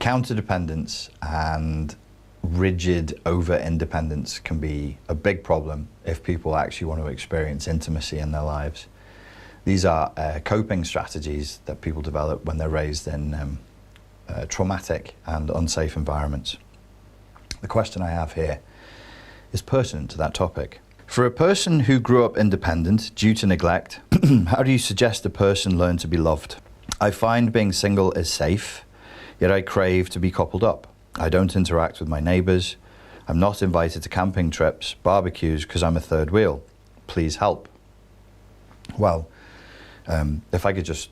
Counterdependence and rigid over-independence can be a big problem if people actually want to experience intimacy in their lives. These are coping strategies that people develop when they're raised in traumatic and unsafe environments. The question I have here is pertinent to that topic. For a person who grew up independent due to neglect, how do you suggest a person learn to be loved? I find being single is safe, yet I crave to be coupled up. I don't interact with my neighbours. I'm not invited to camping trips, barbecues, because I'm a third wheel. Please help. Well, if I could just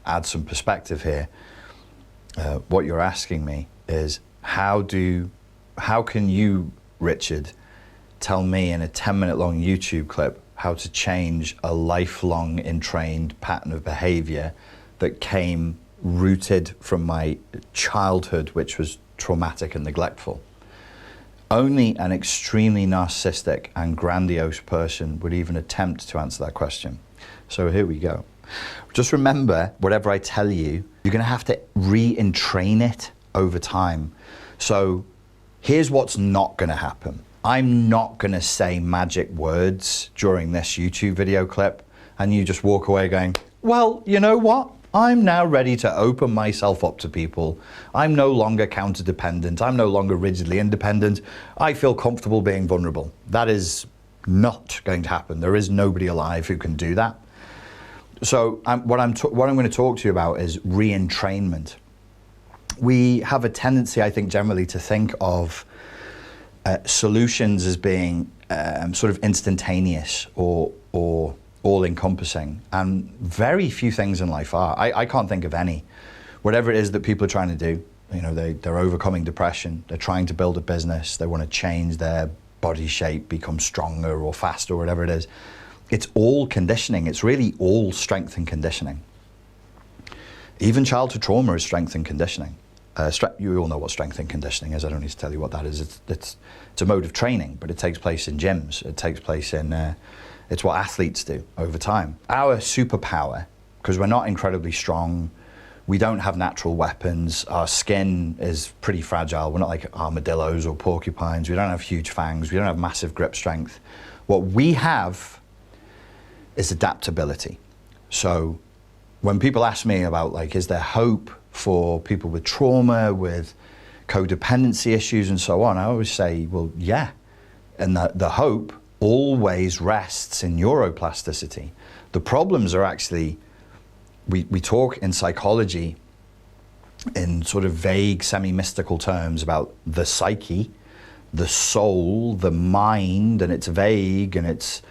add some perspective here, what you're asking me is how can you, Richard, tell me in a 10-minute long YouTube clip how to change a lifelong entrained pattern of behavior that came rooted from my childhood, which was traumatic and neglectful? Only an extremely narcissistic and grandiose person would even attempt to answer that question. So here we go. Just remember, whatever I tell you, you're going to have to re-entrain it over time. So here's what's not going to happen. I'm not going to say magic words during this YouTube video clip and you just walk away going, well, you know what? I'm now ready to open myself up to people. I'm no longer counter-dependent. I'm no longer rigidly independent. I feel comfortable being vulnerable. That is not going to happen. There is nobody alive who can do that. So what I'm going to talk to you about is re-entrainment. We have a tendency, I think, generally to think of solutions as being sort of instantaneous or all-encompassing, and very few things in life are. I can't think of any. Whatever it is that people are trying to do, you know, they're overcoming depression, they're trying to build a business, they want to change their body shape, become stronger or faster, or whatever it is. It's all conditioning. It's really all strength and conditioning. Even childhood trauma is strength and conditioning. You all know what strength and conditioning is. I don't need to tell you what that is. It's a mode of training, but it takes place in gyms. It takes place in, it's what athletes do over time. Our superpower, because we're not incredibly strong, we don't have natural weapons, our skin is pretty fragile. We're not like armadillos or porcupines. We don't have huge fangs. We don't have massive grip strength. What we have is adaptability. So when people ask me about, like, is there hope for people with trauma, with codependency issues and so on, I always say, well, yeah. And the hope always rests in neuroplasticity. The problems are actually, we talk in psychology in sort of vague, semi-mystical terms about the psyche, the soul, the mind, and it's vague, and it's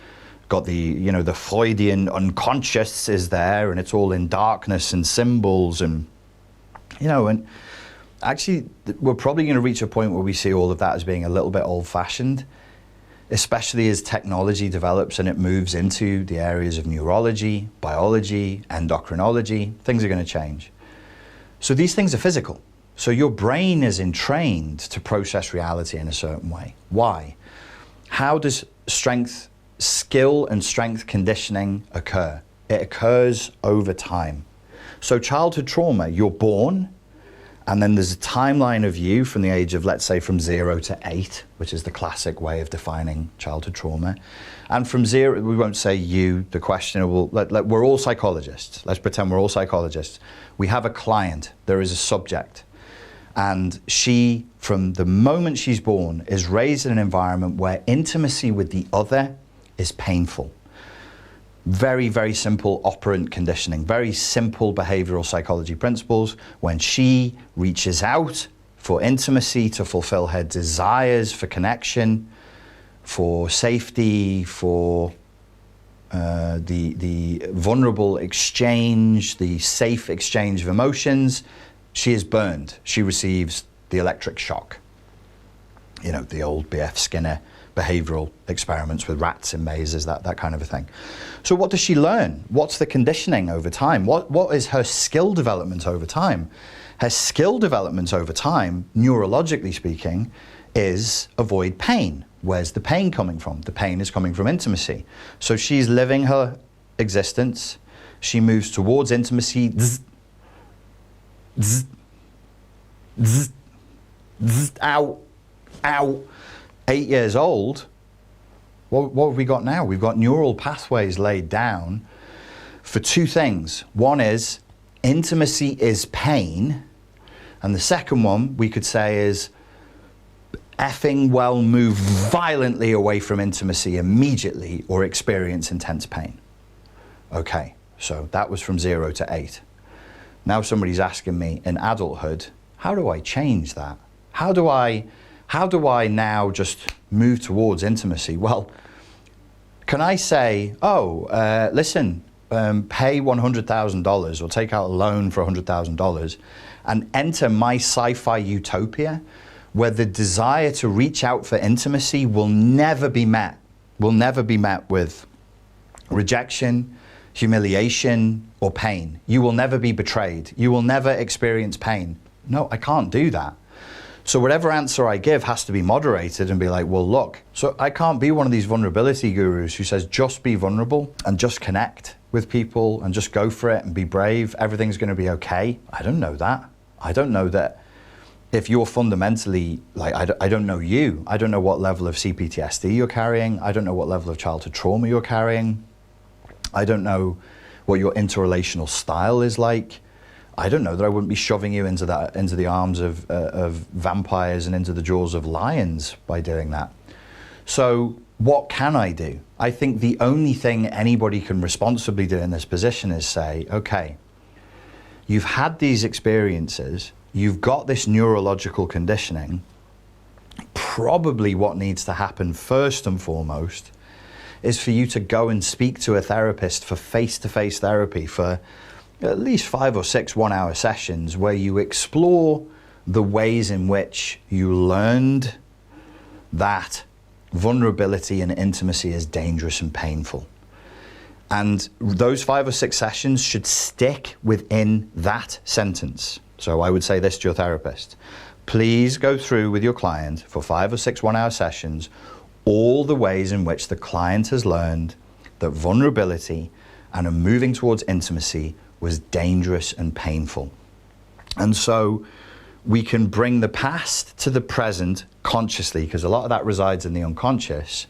got the, you know, the Freudian unconscious is there, and it's all in darkness and symbols, and, you know, and actually we're probably going to reach a point where we see all of that as being a little bit old-fashioned, especially as technology develops and it moves into the areas of neurology, biology, endocrinology. Things are going to change. So these things are physical. So your brain is entrained to process reality in a certain way. Why? How does skill and strength conditioning occur? It occurs over time. So childhood trauma, you're born, and then there's a timeline of you from the age of, let's say, from 0 to 8, which is the classic way of defining childhood trauma. And from 0, we won't say you, the questioner will, we're all psychologists. Let's pretend we're all psychologists. We have a client, there is a subject. And she, from the moment she's born, is raised in an environment where intimacy with the other is painful. Very, very simple operant conditioning, very simple behavioral psychology principles. When she reaches out for intimacy to fulfill her desires for connection, for safety, for the vulnerable exchange, the safe exchange of emotions, she is burned. She receives the electric shock. You know, the old B.F. Skinner behavioral experiments with rats in mazes, that kind of a thing. So what does she learn? What's the conditioning over time? What is her skill development over time? Her skill development over time, neurologically speaking, is avoid pain. Where's the pain coming from? The pain is coming from intimacy. So she's living her existence. She moves towards intimacy. Zzz, zzz, zzz, zzz, ow, ow. 8 years old, what have we got now? We've got neural pathways laid down for two things. One is intimacy is pain, and the second one we could say is effing well move violently away from intimacy immediately or experience intense pain. Okay, so that was from 0 to 8. Now somebody's asking me in adulthood, how do I change that? How do I now just move towards intimacy? Well, can I say, listen, pay $100,000 or take out a loan for $100,000 and enter my sci-fi utopia where the desire to reach out for intimacy will never be met with rejection, humiliation, or pain. You will never be betrayed. You will never experience pain. No, I can't do that. So whatever answer I give has to be moderated and be like, well, look, so I can't be one of these vulnerability gurus who says just be vulnerable and just connect with people and just go for it and be brave. Everything's going to be okay. I don't know that. I don't know that if you're fundamentally, like, I don't know you. I don't know what level of CPTSD you're carrying. I don't know what level of childhood trauma you're carrying. I don't know what your interrelational style is like. I don't know that I wouldn't be shoving you into the arms of vampires and into the jaws of lions by doing that. So what can I do? I think the only thing anybody can responsibly do in this position is say, okay, you've had these experiences, you've got this neurological conditioning. Probably what needs to happen first and foremost is for you to go and speak to a therapist for face-to-face therapy for at least 5 or 6 one-hour sessions where you explore the ways in which you learned that vulnerability and intimacy is dangerous and painful. And those 5 or 6 sessions should stick within that sentence. So I would say this to your therapist. Please go through with your client for 5 or 6 one-hour sessions all the ways in which the client has learned that vulnerability and a moving towards intimacy was dangerous and painful. And so we can bring the past to the present consciously, because a lot of that resides in the unconscious,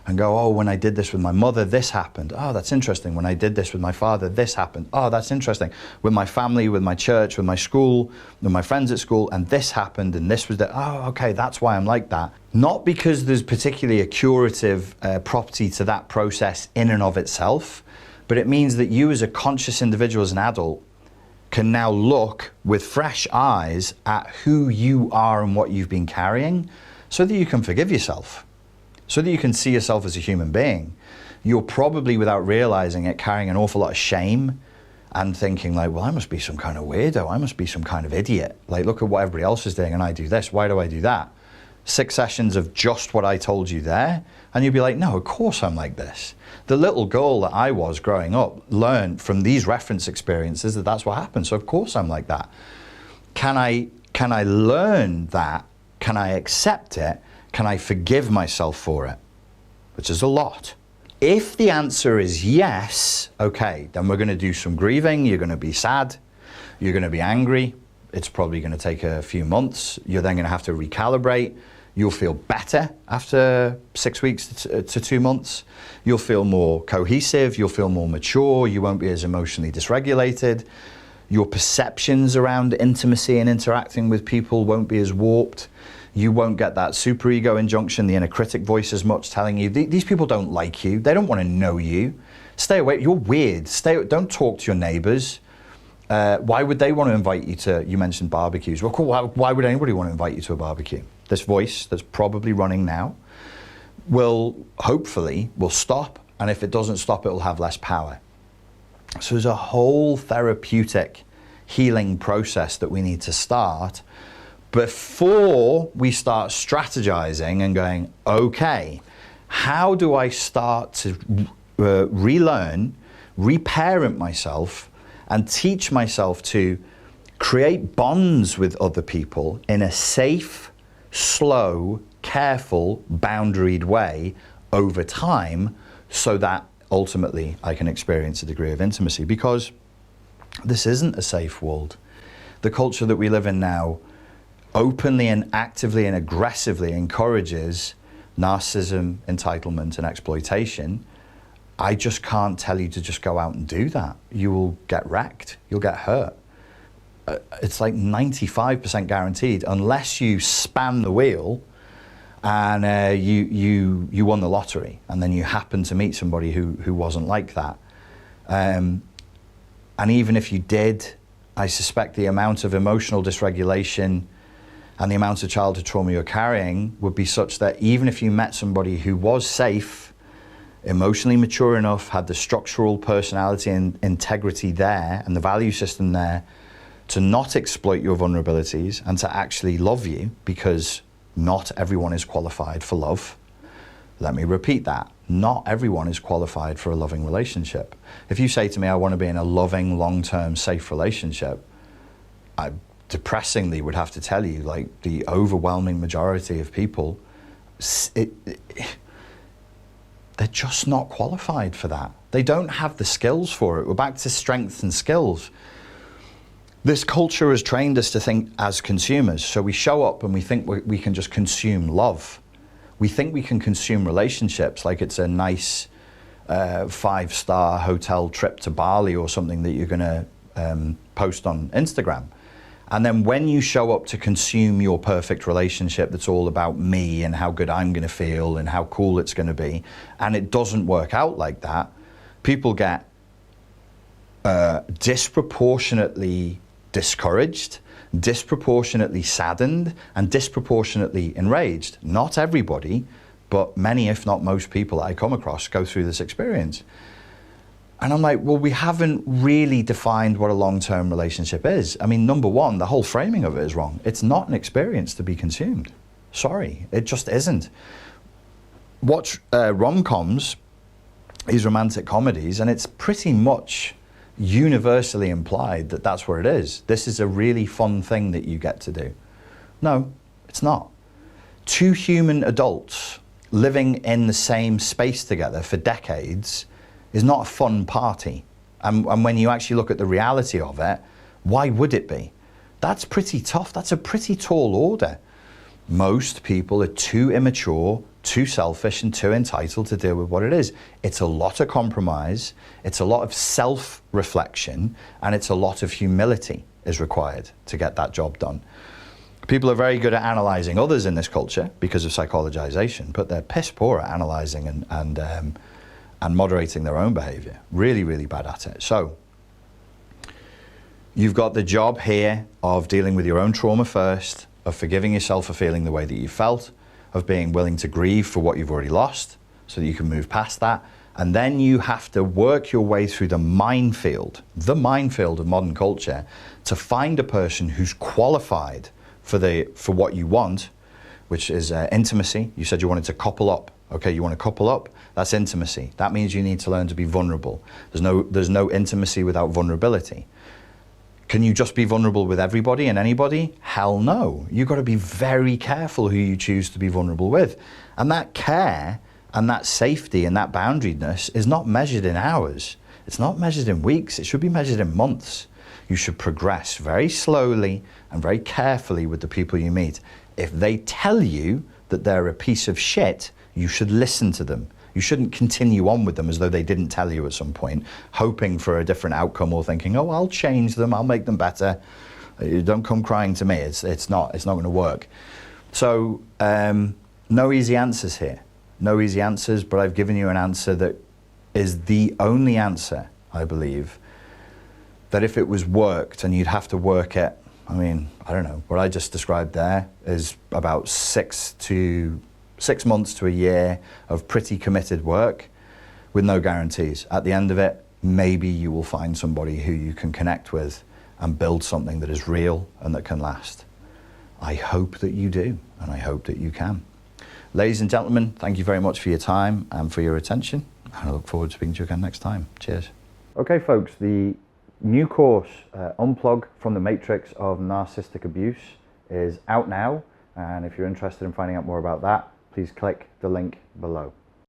and go, oh, when I did this with my mother, this happened. Oh, that's interesting. When I did this with my father, this happened. Oh, that's interesting. With my family, with my church, with my school, with my friends at school, and this happened, and this was the, oh, okay, that's why I'm like that. Not because there's particularly a curative property to that process in and of itself, but it means that you as a conscious individual, as an adult, can now look with fresh eyes at who you are and what you've been carrying so that you can forgive yourself, so that you can see yourself as a human being. You're probably, without realizing it, carrying an awful lot of shame and thinking like, well, I must be some kind of weirdo. I must be some kind of idiot. Like, look at what everybody else is doing and I do this. Why do I do that? 6 sessions of just what I told you there. And you'd be like, no, of course I'm like this. The little girl that I was growing up learned from these reference experiences that that's what happened. So of course I'm like that. Can I learn that? Can I accept it? Can I forgive myself for it? Which is a lot. If the answer is yes, okay, then we're going to do some grieving. You're going to be sad. You're going to be angry. It's probably going to take a few months. You're then going to have to recalibrate. You'll feel better after 6 weeks to 2 months. You'll feel more cohesive. You'll feel more mature. You won't be as emotionally dysregulated. Your perceptions around intimacy and interacting with people won't be as warped. You won't get that superego injunction, the inner critic voice as much telling you, these people don't like you. They don't want to know you. Stay away. You're weird. Don't talk to your neighbors. Why would they want to invite you to, you mentioned barbecues. Well, cool, why would anybody want to invite you to a barbecue? This voice that's probably running now hopefully will stop. And if it doesn't stop, it will have less power. So there's a whole therapeutic healing process that we need to start before we start strategizing and going, okay, how do I start to relearn, reparent myself, and teach myself to create bonds with other people in a safe, slow, careful, boundaried way over time so that ultimately I can experience a degree of intimacy, because this isn't a safe world. The culture that we live in now openly and actively and aggressively encourages narcissism, entitlement, and exploitation, I just can't tell you to just go out and do that. You will get wrecked. You'll get hurt. It's like 95% guaranteed, unless you span the wheel and you won the lottery, and then you happen to meet somebody who wasn't like that. And even if you did, I suspect the amount of emotional dysregulation and the amount of childhood trauma you're carrying would be such that even if you met somebody who was safe, emotionally mature enough, had the structural personality and integrity there and the value system there to not exploit your vulnerabilities and to actually love you, because not everyone is qualified for love. Let me repeat that. Not everyone is qualified for a loving relationship. If you say to me, I want to be in a loving, long-term, safe relationship, I depressingly would have to tell you, like, the overwhelming majority of people, they're just not qualified for that. They don't have the skills for it. We're back to strengths and skills. This culture has trained us to think as consumers. So we show up and we think we can just consume love. We think we can consume relationships like it's a nice 5-star hotel trip to Bali or something that you're going to post on Instagram. And then when you show up to consume your perfect relationship that's all about me and how good I'm going to feel and how cool it's going to be, and it doesn't work out like that, people get disproportionately discouraged, disproportionately saddened, and disproportionately enraged. Not everybody, but many, if not most people that I come across go through this experience. And I'm like, well, we haven't really defined what a long-term relationship is. I mean, number one, the whole framing of it is wrong. It's not an experience to be consumed. Sorry, it just isn't. Watch rom-coms, these romantic comedies, and it's pretty much universally implied that that's where it is. This is a really fun thing that you get to do. No, it's not. Two human adults living in the same space together for decades is not a fun party. And when you actually look at the reality of it, why would it be? That's pretty tough. That's a pretty tall order. Most people are too immature, too selfish, and too entitled to deal with what it is. It's a lot of compromise, it's a lot of self-reflection, and it's a lot of humility is required to get that job done. People are very good at analyzing others in this culture because of psychologization, but they're piss poor at analyzing and moderating their own behavior. Really, really bad at it. So you've got the job here of dealing with your own trauma first, of forgiving yourself for feeling the way that you felt, of being willing to grieve for what you've already lost so that you can move past that. And then you have to work your way through the minefield of modern culture to find a person who's qualified for what you want, which is intimacy. You said you wanted to couple up. Okay, you want to couple up? That's intimacy. That means you need to learn to be vulnerable. There's no intimacy without vulnerability. Can you just be vulnerable with everybody and anybody? Hell no. You've got to be very careful who you choose to be vulnerable with. And that care and that safety and that boundariness is not measured in hours. It's not measured in weeks. It should be measured in months. You should progress very slowly and very carefully with the people you meet. If they tell you that they're a piece of shit, you should listen to them. You shouldn't continue on with them as though they didn't tell you at some point, hoping for a different outcome or thinking, oh, I'll change them, I'll make them better. Don't come crying to me. It's not going to work. So no easy answers here. No easy answers, but I've given you an answer that is the only answer, I believe, that if it was worked, and you'd have to work it, I mean, I don't know, what I just described there is about 6 months to a year of pretty committed work with no guarantees. At the end of it, maybe you will find somebody who you can connect with and build something that is real and that can last. I hope that you do, and I hope that you can. Ladies and gentlemen, thank you very much for your time and for your attention. I look forward to speaking to you again next time. Cheers. Okay, folks, the new course, Unplug from the Matrix of Narcissistic Abuse, is out now. And if you're interested in finding out more about that, please click the link below.